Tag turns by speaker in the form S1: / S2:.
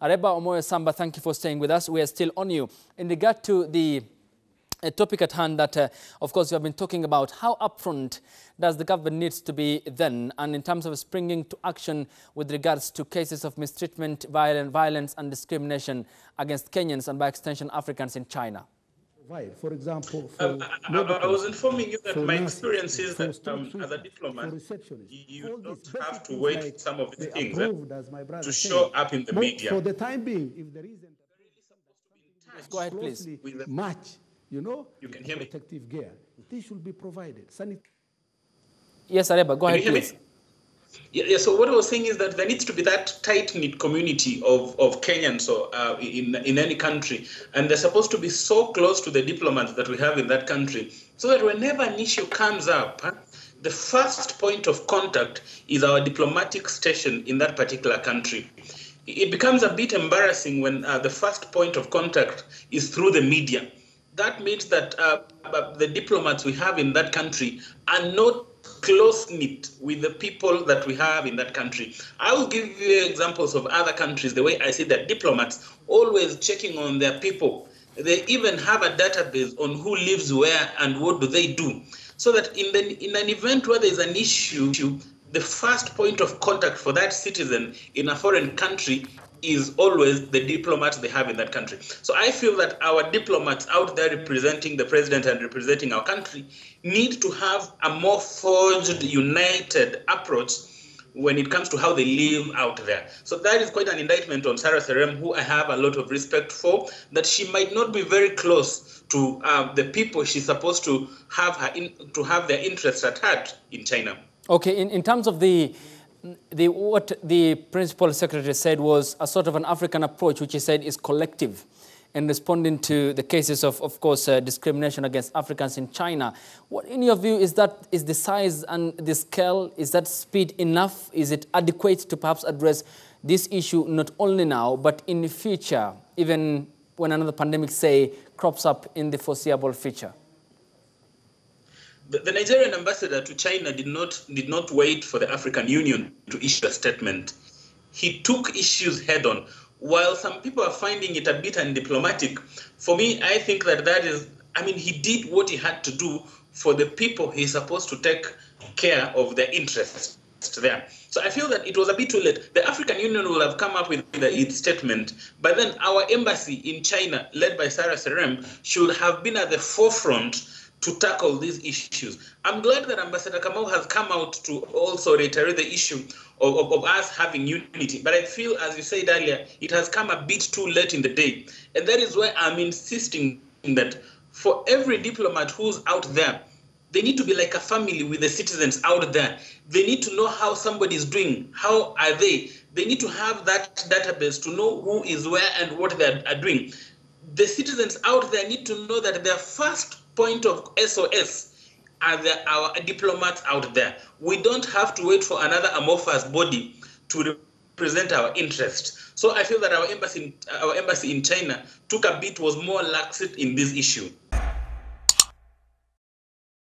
S1: Areba Omwoyo Samba, thank you for staying with us. We are still on you. In regard to the topic at hand that, of course, we have been talking about, how upfront does the government needs to be then, and in terms of springing to action with regards to cases of mistreatment, violence and discrimination against Kenyans and by extension Africans in China?
S2: For example,
S3: I was informing you that my experience is that as a diplomat, you don't have to wait for some of these things to show up in the media.
S2: For the time being, if there isn't
S1: go ahead, please.
S2: With a match, you
S3: can hear me.
S2: Protective gear, this should be provided.
S1: Yes, Areba, go ahead, please.
S3: Yeah, so what I was saying is that there needs to be that tight-knit community of Kenyans in any country, and they're supposed to be so close to the diplomats that we have in that country, so that whenever an issue comes up, the first point of contact is our diplomatic station in that particular country. It becomes a bit embarrassing when the first point of contact is through the media. That means that the diplomats we have in that country are not close-knit with the people that we have in that country. I will give you examples of other countries, the way I see that diplomats always checking on their people. They even have a database on who lives where and what do they do. So that in an event where there is an issue, the first point of contact for that citizen in a foreign country is always the diplomats they have in that country. So I feel that our diplomats out there representing the president and representing our country need to have a more forged, united approach when it comes to how they live out there. So that is quite an indictment on Sarah Serem, who I have a lot of respect for, that she might not be very close to the people she's supposed to have their interests at heart in China. Okay,
S1: in terms of what the principal secretary said was a sort of an African approach, which he said is collective in responding to the cases of course, discrimination against Africans in China. What, in your view, is the size and the scale, is that speed enough? Is it adequate to perhaps address this issue not only now, but in the future, even when another pandemic, say, crops up in the foreseeable future?
S3: The Nigerian ambassador to China did not wait for the African Union to issue a statement. He took issues head on. While some people are finding it a bit undiplomatic, for me, I think he did what he had to do for the people he's supposed to take care of their interests there. So I feel that it was a bit too late. The African Union will have come up with its statement, but then our embassy in China, led by Sarah Serem, should have been at the forefront to tackle these issues. I'm glad that Ambassador Kamau has come out to also reiterate the issue of us having unity. But I feel, as you said earlier, it has come a bit too late in the day. And that is why I'm insisting that for every diplomat who's out there, they need to be like a family with the citizens out there. They need to know how somebody is doing. How are they? They need to have that database to know who is where and what they are doing. The citizens out there need to know that their first point of SOS are our diplomats out there. We don't have to wait for another amorphous body to represent our interests. So I feel that our embassy in China was more lax in this issue.